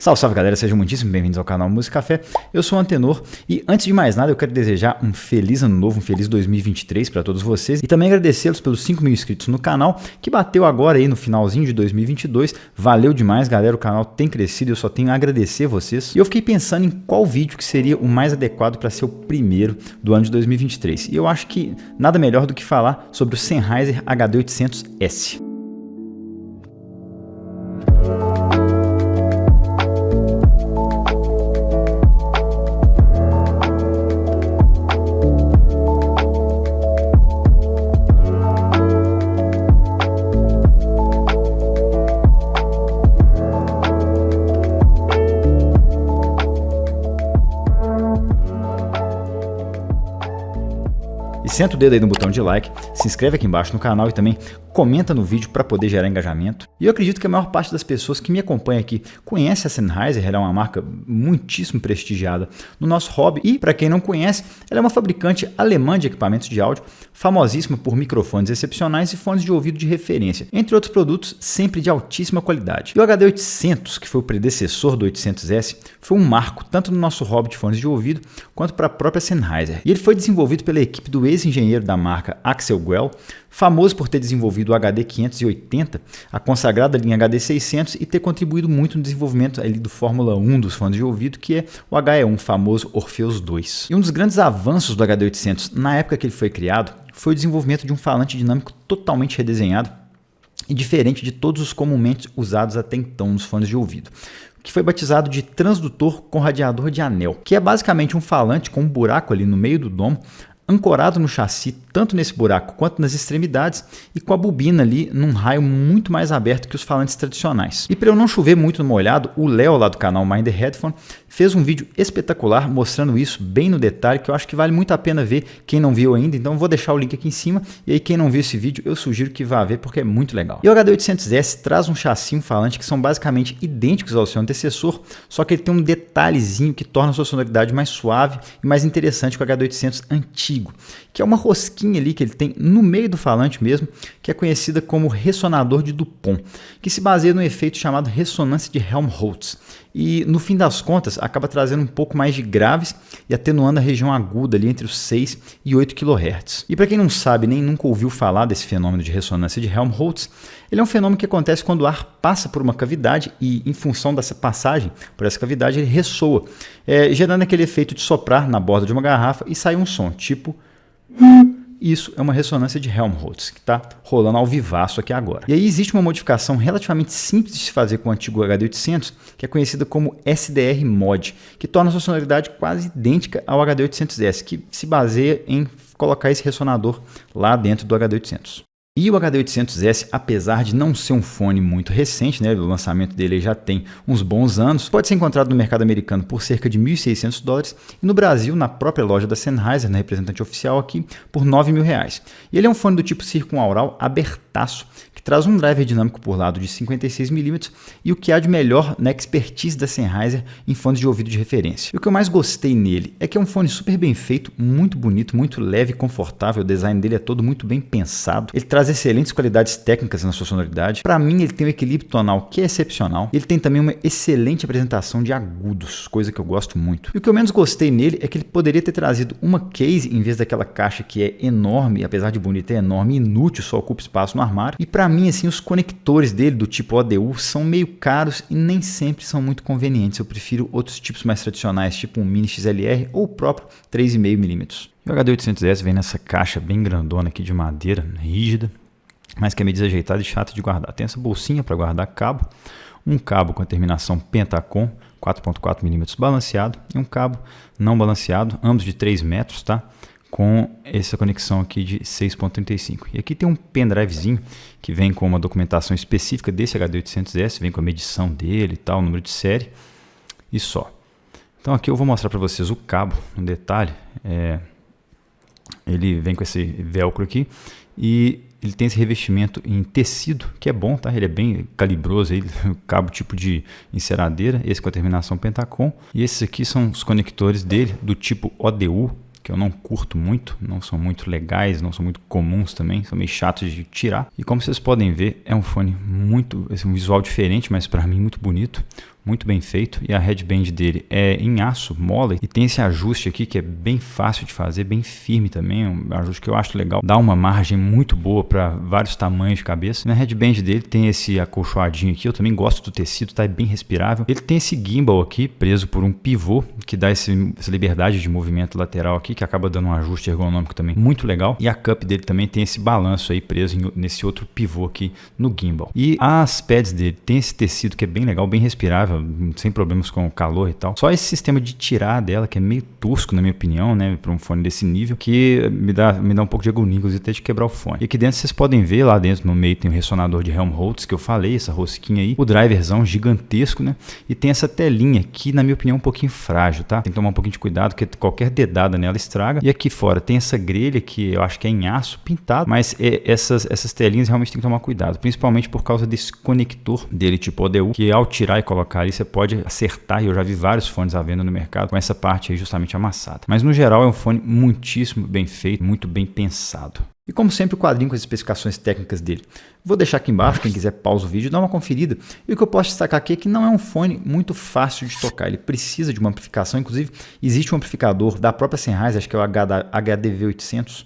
Salve, salve galera, sejam muitíssimo bem-vindos ao canal Música Café. Eu sou o Antenor e antes de mais nada eu quero desejar um feliz ano novo, um feliz 2023 para todos vocês e também agradecê-los pelos 5 mil inscritos no canal que bateu agora aí no finalzinho de 2022. Valeu demais galera, o canal tem crescido, eu só tenho a agradecer vocês. E eu fiquei pensando em qual vídeo que seria o mais adequado para ser o primeiro do ano de 2023 e eu acho que nada melhor do que falar sobre o Sennheiser HD800S. E senta o dedo aí no botão de like, se inscreve aqui embaixo no canal e também comenta no vídeo para poder gerar engajamento. E eu acredito que a maior parte das pessoas que me acompanham aqui conhece a Sennheiser, ela é uma marca muitíssimo prestigiada no nosso hobby. E para quem não conhece, ela é uma fabricante alemã de equipamentos de áudio, famosíssima por microfones excepcionais e fones de ouvido de referência, entre outros produtos sempre de altíssima qualidade. E o HD800, que foi o predecessor do 800S, foi um marco tanto no nosso hobby de fones de ouvido quanto para a própria Sennheiser. E ele foi desenvolvido pela equipe do ex-engenheiro da marca Axel Guell, famoso por ter desenvolvido o HD580, a consagrada linha HD600 e ter contribuído muito no desenvolvimento ali do Fórmula 1 dos fones de ouvido, que é o HE1, famoso Orpheus 2. E um dos grandes avanços do HD800 na época que ele foi criado foi o desenvolvimento de um falante dinâmico totalmente redesenhado e diferente de todos os comumente usados até então nos fones de ouvido, que foi batizado de transdutor com radiador de anel, que é basicamente um falante com um buraco ali no meio do domo, ancorado no chassi, tanto nesse buraco quanto nas extremidades, e com a bobina ali num raio muito mais aberto que os falantes tradicionais. E para eu não chover muito no molhado, o Léo lá do canal Mind the Headphone fez um vídeo espetacular mostrando isso bem no detalhe, que eu acho que vale muito a pena ver quem não viu ainda, então eu vou deixar o link aqui em cima, e aí quem não viu esse vídeo eu sugiro que vá ver porque é muito legal. E o HD800S traz um chassi e um falante que são basicamente idênticos ao seu antecessor, só que ele tem um detalhezinho que torna a sua sonoridade mais suave e mais interessante que o HD800 antigo, que é uma rosquinha ali que ele tem no meio do falante mesmo, que é conhecida como ressonador de Dupont, que se baseia no efeito chamado ressonância de Helmholtz. E no fim das contas acaba trazendo um pouco mais de graves e atenuando a região aguda ali entre os 6 e 8 kHz. E para quem não sabe nem nunca ouviu falar desse fenômeno de ressonância de Helmholtz, ele é um fenômeno que acontece quando o ar passa por uma cavidade e em função dessa passagem por essa cavidade ele ressoa, gerando aquele efeito de soprar na borda de uma garrafa e sair um som tipo... Isso é uma ressonância de Helmholtz, que está rolando ao vivaço aqui agora. E aí existe uma modificação relativamente simples de se fazer com o antigo HD800, que é conhecida como SDR Mod, que torna a sua sonoridade quase idêntica ao HD800S, que se baseia em colocar esse ressonador lá dentro do HD800. E o HD800S, apesar de não ser um fone muito recente, né, o lançamento dele já tem uns bons anos, pode ser encontrado no mercado americano por cerca de $1.600 e no Brasil, na própria loja da Sennheiser, na representante oficial aqui, por R$9.000. E ele é um fone do tipo circunaural abertaço, que traz um driver dinâmico por lado de 56mm e o que há de melhor na expertise da Sennheiser em fones de ouvido de referência. E o que eu mais gostei nele é que é um fone super bem feito, muito bonito, muito leve e confortável, o design dele é todo muito bem pensado, ele traz excelentes qualidades técnicas na sua sonoridade. Para mim ele tem um equilíbrio tonal que é excepcional. Ele tem também uma excelente apresentação de agudos, coisa que eu gosto muito. E o que eu menos gostei nele é que ele poderia ter trazido uma case em vez daquela caixa que é enorme, apesar de bonita, é enorme e inútil, só ocupa espaço no armário. E para mim assim os conectores dele do tipo ODU são meio caros e nem sempre são muito convenientes. Eu prefiro outros tipos mais tradicionais, tipo um Mini XLR ou o próprio 3,5mm. O HD800S vem nessa caixa bem grandona aqui de madeira, rígida, mas que é meio desajeitada e chata de guardar. Tem essa bolsinha para guardar cabo, um cabo com a terminação Pentacom, 4.4mm balanceado e um cabo não balanceado, ambos de 3 metros, tá? Com essa conexão aqui de 6.35. E aqui tem um pendrivezinho que vem com uma documentação específica desse HD800S, vem com a medição dele e tal, o número de série e só. Então aqui eu vou mostrar para vocês o cabo no detalhe. Ele vem com esse velcro aqui e ele tem esse revestimento em tecido, que é bom, tá? Ele é bem calibroso, aí, cabo tipo de enceradeira, esse com a terminação Pentacom. E esses aqui são os conectores dele, do tipo ODU, que eu não curto muito, não são muito legais, não são muito comuns também, são meio chatos de tirar. E como vocês podem ver, é um fone muito, um visual diferente, mas para mim muito bonito, muito bem feito, e a headband dele é em aço, mola, e tem esse ajuste aqui que é bem fácil de fazer, bem firme também, um ajuste que eu acho legal, dá uma margem muito boa para vários tamanhos de cabeça. Na headband dele tem esse acolchoadinho aqui, eu também gosto do tecido, tá bem respirável. Ele tem esse gimbal aqui, preso por um pivô, que dá essa liberdade de movimento lateral aqui, que acaba dando um ajuste ergonômico também muito legal, e a cup dele também tem esse balanço aí preso nesse outro pivô aqui no gimbal. E as pads dele tem esse tecido que é bem legal, bem respirável, sem problemas com o calor e tal. Só esse sistema de tirar dela, que é meio tosco na minha opinião, né, para um fone desse nível, que me dá um pouco de agonia, inclusive até de quebrar o fone. E aqui dentro vocês podem ver, lá dentro no meio tem o ressonador de Helmholtz, que eu falei, essa rosquinha aí, o driverzão gigantesco, né, e tem essa telinha que na minha opinião é um pouquinho frágil, tá? Tem que tomar um pouquinho de cuidado, porque qualquer dedada nela estraga. E aqui fora tem essa grelha que eu acho que é em aço pintado, mas essas telinhas realmente tem que tomar cuidado, principalmente por causa desse conector dele tipo ODU, que ao tirar e colocar ali você pode acertar, e eu já vi vários fones à venda no mercado com essa parte aí justamente amassada. Mas no geral é um fone muitíssimo bem feito, muito bem pensado. E como sempre o quadrinho com as especificações técnicas dele. Vou deixar aqui embaixo, quem quiser pausa o vídeo e dá uma conferida. E o que eu posso destacar aqui é que não é um fone muito fácil de tocar, ele precisa de uma amplificação, inclusive existe um amplificador da própria Sennheiser, acho que é o HDV800,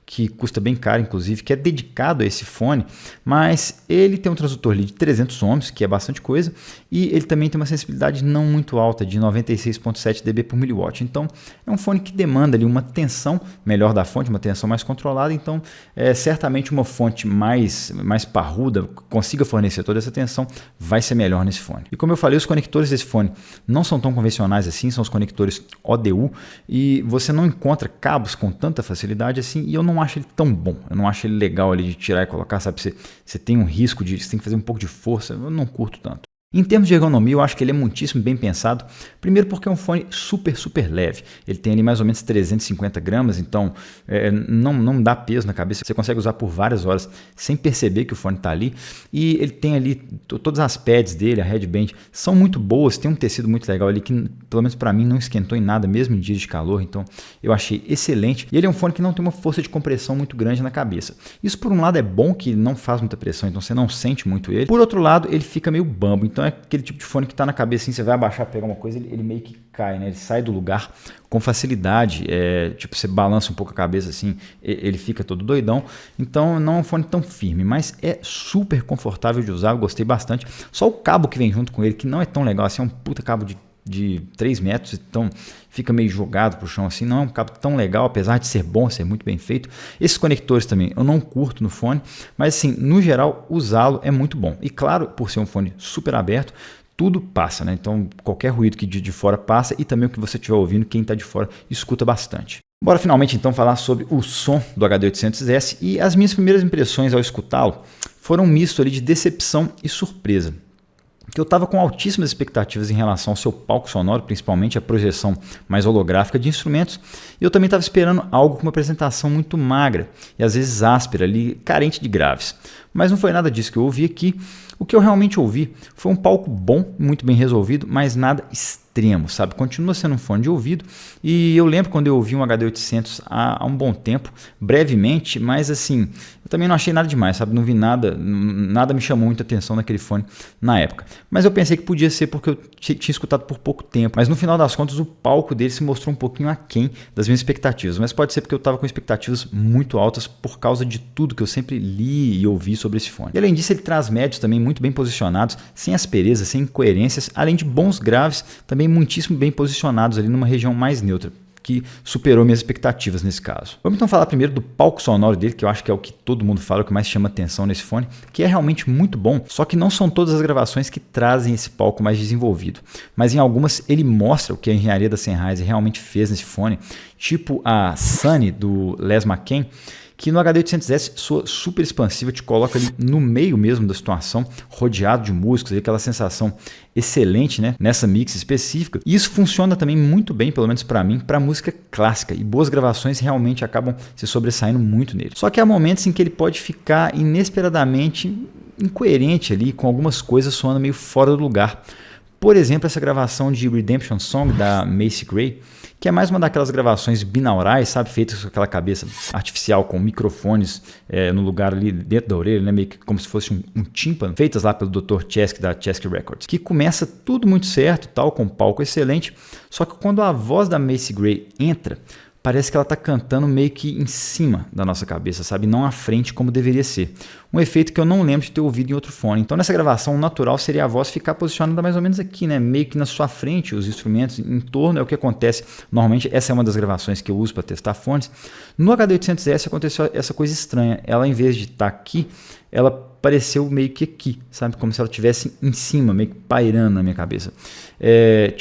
que custa bem caro, inclusive, que é dedicado a esse fone, mas ele tem um transdutor ali de 300 ohms, que é bastante coisa, e ele também tem uma sensibilidade não muito alta, de 96.7 dB por miliwatt. Então, é um fone que demanda ali uma tensão melhor da fonte, uma tensão mais controlada, então, certamente uma fonte mais parruda, consiga fornecer toda essa tensão, vai ser melhor nesse fone. E como eu falei, os conectores desse fone não são tão convencionais assim, são os conectores ODU, e você não encontra cabos com tanta facilidade assim, e eu não acho ele tão bom, eu não acho ele legal ali de tirar e colocar, sabe? Você tem um risco de, você tem que fazer um pouco de força, eu não curto tanto. Em termos de ergonomia, eu acho que ele é muitíssimo bem pensado. Primeiro porque é um fone super leve. Ele tem ali mais ou menos 350 gramas, então não dá peso na cabeça. Você consegue usar por várias horas sem perceber que o fone está ali. E ele tem ali todas as pads dele, a headband, são muito boas. Tem um tecido muito legal ali que, pelo menos para mim, não esquentou em nada, mesmo em dias de calor. Então eu achei excelente. E ele é um fone que não tem uma força de compressão muito grande na cabeça. Isso por um lado é bom, que não faz muita pressão, então você não sente muito ele. Por outro lado, ele fica meio bambo. Então é aquele tipo de fone que está na cabeça, assim, você vai abaixar, pegar uma coisa, ele meio que cai, né? Ele sai do lugar com facilidade, tipo, você balança um pouco a cabeça assim, ele fica todo doidão. Então não é um fone tão firme, mas é super confortável de usar, eu gostei bastante. Só o cabo que vem junto com ele, que não é tão legal assim, é um puta cabo de 3 metros, então fica meio jogado pro chão assim, não é um cabo tão legal, apesar de ser bom, ser muito bem feito. Esses conectores também eu não curto no fone, mas assim, no geral, usá-lo é muito bom. E claro, por ser um fone super aberto, tudo passa, né? Então qualquer ruído que de fora passa, e também o que você estiver ouvindo, quem está de fora escuta bastante. Bora finalmente então falar sobre o som do HD800S, e as minhas primeiras impressões ao escutá-lo foram um misto ali de decepção e surpresa. Que eu estava com altíssimas expectativas em relação ao seu palco sonoro, principalmente a projeção mais holográfica de instrumentos, e eu também estava esperando algo com uma apresentação muito magra e às vezes áspera ali, carente de graves. Mas não foi nada disso que eu ouvi aqui. O que eu realmente ouvi foi um palco bom, muito bem resolvido, mas nada extremo, sabe? Continua sendo um fone de ouvido, e eu lembro quando eu ouvi um HD800 há um bom tempo, brevemente, mas assim, eu também não achei nada demais, sabe? Não vi nada me chamou muita atenção naquele fone na época. Mas eu pensei que podia ser porque eu tinha escutado por pouco tempo, mas no final das contas o palco dele se mostrou um pouquinho aquém das minhas expectativas, mas pode ser porque eu estava com expectativas muito altas por causa de tudo que eu sempre li e ouvi sobre esse fone. E além disso, ele traz médios também muito bem posicionados, sem asperezas, sem incoerências, além de bons graves também muitíssimo bem posicionados ali numa região mais neutra, que superou minhas expectativas nesse caso. Vamos então falar primeiro do palco sonoro dele, que eu acho que é o que todo mundo fala, o que mais chama atenção nesse fone, que é realmente muito bom, só que não são todas as gravações que trazem esse palco mais desenvolvido, mas em algumas ele mostra o que a engenharia da Sennheiser realmente fez nesse fone, tipo a Sunny do Les McCann, que no HD800S soa super expansiva, te coloca ali no meio mesmo da situação, rodeado de músicos, aquela sensação excelente, né, nessa mix específica. E isso funciona também muito bem, pelo menos para mim, para música clássica, e boas gravações realmente acabam se sobressaindo muito nele. Só que há momentos em que ele pode ficar inesperadamente incoerente ali, com algumas coisas soando meio fora do lugar. Por exemplo, essa gravação de Redemption Song da Macy Gray, que é mais uma daquelas gravações binaurais, sabe, feitas com aquela cabeça artificial com microfones no lugar ali dentro da orelha, né, meio que como se fosse um tímpano, feitas lá pelo Dr. Chesky da Chesky Records, que começa tudo muito certo, tal, com um palco excelente, só que quando a voz da Macy Gray entra, parece que ela está cantando meio que em cima da nossa cabeça, sabe? Não à frente como deveria ser. Um efeito que eu não lembro de ter ouvido em outro fone. Então nessa gravação o natural seria a voz ficar posicionada mais ou menos aqui, né? Meio que na sua frente, os instrumentos em torno, é o que acontece. Normalmente essa é uma das gravações que eu uso para testar fones. No HD800S aconteceu essa coisa estranha. Ela, em vez de estar aqui, ela pareceu meio que aqui, sabe? Como se ela estivesse em cima, meio que pairando na minha cabeça. É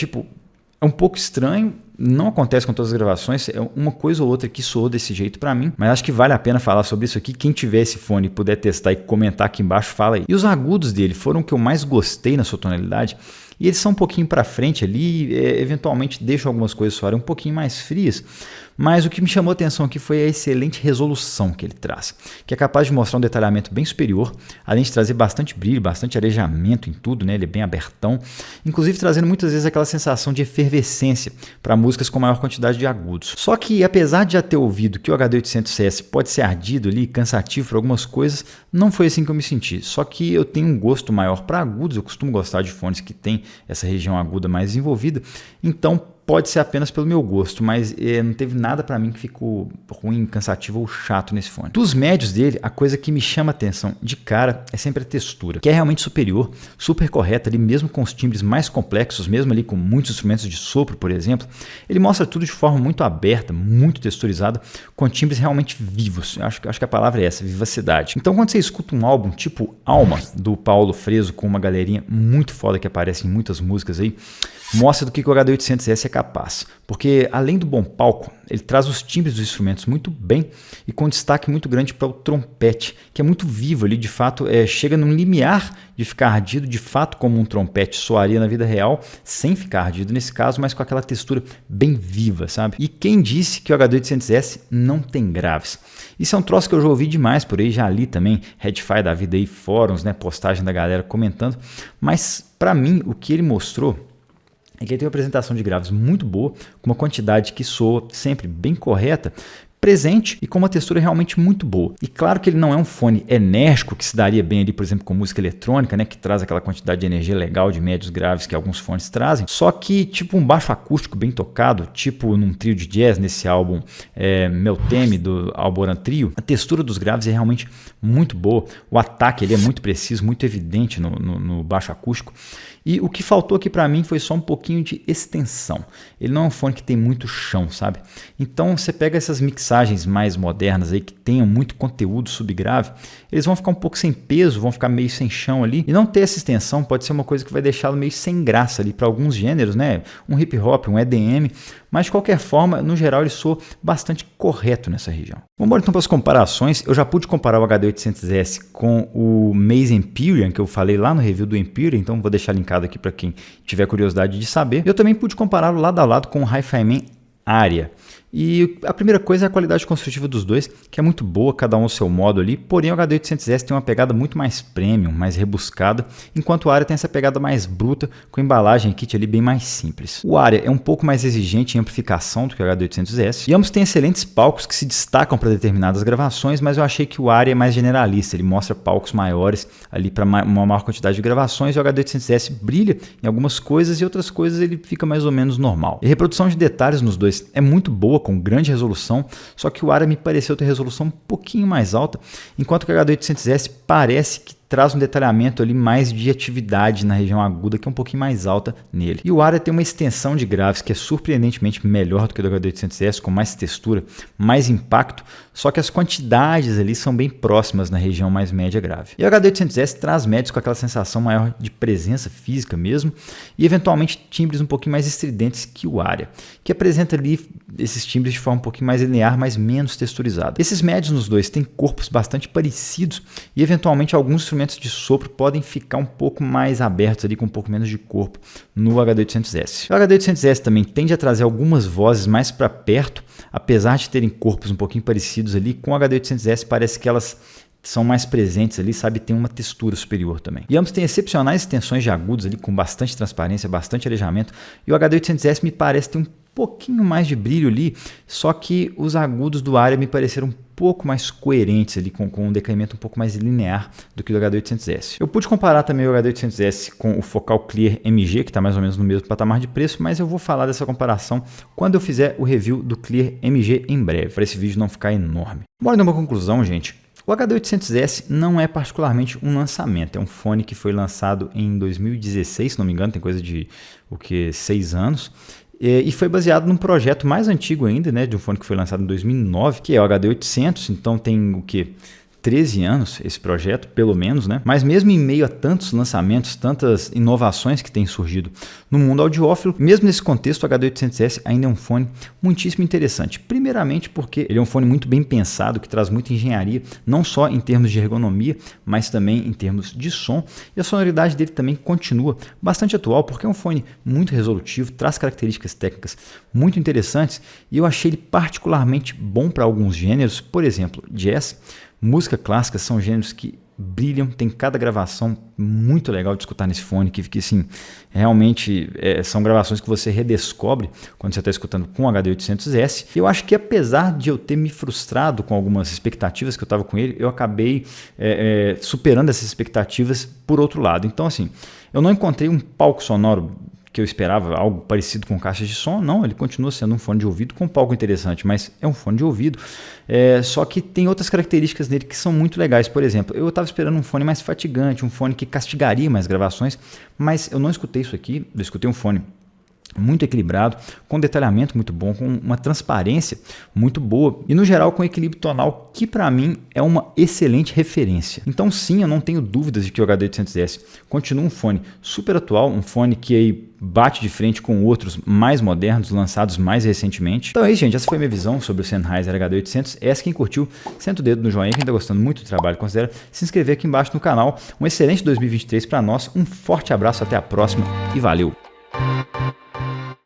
um pouco estranho. Não acontece com todas as gravações, é uma coisa ou outra que soou desse jeito para mim, mas acho que vale a pena falar sobre isso aqui. Quem tiver esse fone e puder testar e comentar aqui embaixo, fala aí. E os agudos dele foram o que eu mais gostei na sua tonalidade, e eles são um pouquinho para frente ali, eventualmente deixam algumas coisas soarem um pouquinho mais frias, mas o que me chamou a atenção aqui foi a excelente resolução que ele traz, que é capaz de mostrar um detalhamento bem superior, além de trazer bastante brilho, bastante arejamento em tudo, né? Ele é bem abertão, inclusive trazendo muitas vezes aquela sensação de efervescência para músicas com maior quantidade de agudos. Só que apesar de já ter ouvido que o HD800S pode ser ardido ali, cansativo para algumas coisas, não foi assim que eu me senti. Só que eu tenho um gosto maior para agudos, eu costumo gostar de fones que tem essa região aguda mais desenvolvida, então pode ser apenas pelo meu gosto, mas não teve nada para mim que ficou ruim, cansativo ou chato nesse fone. Dos médios dele, a coisa que me chama a atenção de cara é sempre a textura, que é realmente superior, super correta ali, mesmo com os timbres mais complexos, mesmo ali com muitos instrumentos de sopro, por exemplo. Ele mostra tudo de forma muito aberta, muito texturizada, com timbres realmente vivos. Acho que a palavra é essa, vivacidade. Então quando você escuta um álbum tipo Alma, do Paulo Freso, com uma galerinha muito foda que aparece em muitas músicas aí, mostra do que o HD800S é capaz, porque além do bom palco, ele traz os timbres dos instrumentos muito bem e com destaque muito grande para o trompete, que é muito vivo ali, de fato, chega num limiar de ficar ardido, de fato como um trompete soaria na vida real, sem ficar ardido nesse caso, mas com aquela textura bem viva, sabe? E quem disse que o HD800S não tem graves? Isso é um troço que eu já ouvi demais por aí, já li também, Redify da vida aí, fóruns, né, postagem da galera comentando, mas para mim o que ele mostrou é que ele tem uma apresentação de graves muito boa, com uma quantidade que soa sempre bem correta, presente e com uma textura realmente muito boa. E claro que ele não é um fone enérgico que se daria bem ali, por exemplo, com música eletrônica, né, que traz aquela quantidade de energia legal de médios graves que alguns fones trazem, só que tipo um baixo acústico bem tocado, tipo num trio de jazz nesse álbum Meu Teme do Alboran Trio, a textura dos graves é realmente muito boa, o ataque ele é muito preciso, muito evidente no baixo acústico. E o que faltou aqui para mim foi só um pouquinho de extensão. Ele não é um fone que tem muito chão, sabe? Então você pega essas mixagens mais modernas aí que tenham muito conteúdo subgrave, eles vão ficar um pouco sem peso, vão ficar meio sem chão ali. E não ter essa extensão pode ser uma coisa que vai deixá-lo meio sem graça ali para alguns gêneros, né? Um hip hop, um EDM, mas de qualquer forma, no geral, ele soa bastante correto nessa região. Vamos embora então para as comparações. Eu já pude comparar o HD800S com o Maze Empyrean, que eu falei lá no review do Empyrean, então vou deixar linkado aqui para quem tiver curiosidade de saber. Eu também pude compará-lo lado a lado com o Hi-Fi Man Aria. E a primeira coisa é a qualidade construtiva dos dois, que é muito boa, cada um ao seu modo ali, porém o HD800S tem uma pegada muito mais premium, mais rebuscada, enquanto o Aria tem essa pegada mais bruta, com embalagem e kit ali bem mais simples. O Aria é um pouco mais exigente em amplificação do que o HD800S, e ambos têm excelentes palcos que se destacam para determinadas gravações, mas eu achei que o Aria é mais generalista, ele mostra palcos maiores ali para uma maior quantidade de gravações, e o HD800S brilha em algumas coisas e outras coisas ele fica mais ou menos normal. E a reprodução de detalhes nos dois é muito boa, com grande resolução, só que o Aria me pareceu ter resolução um pouquinho mais alta, enquanto que o HD800S parece que traz um detalhamento ali mais de atividade na região aguda, que é um pouquinho mais alta nele. E o Aria tem uma extensão de graves que é surpreendentemente melhor do que o do HD800S, com mais textura, mais impacto, só que as quantidades ali são bem próximas na região mais média grave. E o HD800S traz médios com aquela sensação maior de presença física mesmo, e eventualmente timbres um pouquinho mais estridentes que o Aria, que apresenta ali esses timbres de forma um pouquinho mais linear, mas menos texturizada. Esses médios nos dois têm corpos bastante parecidos e eventualmente alguns instrumentos de sopro podem ficar um pouco mais abertos ali, com um pouco menos de corpo no HD800S. O HD800S também tende a trazer algumas vozes mais para perto, apesar de terem corpos um pouquinho parecidos ali, com o HD800S parece que elas são mais presentes ali, sabe? Tem uma textura superior também. E ambos têm excepcionais extensões de agudos ali, com bastante transparência, bastante arejamento. E o HD800S me parece ter um pouquinho mais de brilho ali, só que os agudos do Aria me pareceram um pouco mais coerentes ali, com um decaimento um pouco mais linear do que o do HD800S. Eu pude comparar também o HD800S com o Focal Clear MG, que está mais ou menos no mesmo patamar de preço, mas eu vou falar dessa comparação quando eu fizer o review do Clear MG em breve, para esse vídeo não ficar enorme. Bora dar uma conclusão, gente. O HD800S não é particularmente um lançamento, é um fone que foi lançado em 2016, se não me engano, tem coisa de 6 anos. E foi baseado num projeto mais antigo ainda, né, de um fone que foi lançado em 2009, que é o HD800, então tem o que? 13 anos esse projeto, pelo menos, né? Mas mesmo em meio a tantos lançamentos, tantas inovações que têm surgido no mundo audiófilo, mesmo nesse contexto, o HD800S ainda é um fone muitíssimo interessante. Primeiramente porque ele é um fone muito bem pensado, que traz muita engenharia, não só em termos de ergonomia, mas também em termos de som. E a sonoridade dele também continua bastante atual, porque é um fone muito resolutivo, traz características técnicas muito interessantes, e eu achei ele particularmente bom para alguns gêneros, por exemplo, jazz, música clássica, são gêneros que brilham, tem cada gravação muito legal de escutar nesse fone, que assim, realmente são gravações que você redescobre quando você está escutando com o HD800S. Eu acho que apesar de eu ter me frustrado com algumas expectativas que eu estava com ele, eu acabei superando essas expectativas por outro lado. Então assim, eu não encontrei um palco sonoro que eu esperava, algo parecido com caixas de som. Não, ele continua sendo um fone de ouvido com um palco interessante, mas é um fone de ouvido, só que tem outras características nele que são muito legais. Por exemplo, eu estava esperando um fone mais fatigante, um fone que castigaria mais gravações, mas eu não escutei isso aqui. Eu escutei um fone muito equilibrado, com detalhamento muito bom, com uma transparência muito boa e no geral com equilíbrio tonal, que para mim é uma excelente referência. Então sim, eu não tenho dúvidas de que o HD800S continua um fone super atual, um fone que aí bate de frente com outros mais modernos, lançados mais recentemente. Então é isso, gente, essa foi a minha visão sobre o Sennheiser HD800S. Quem curtiu, senta o dedo no joinha, quem está gostando muito do trabalho, considera se inscrever aqui embaixo no canal. Um excelente 2023 para nós, um forte abraço, até a próxima e valeu!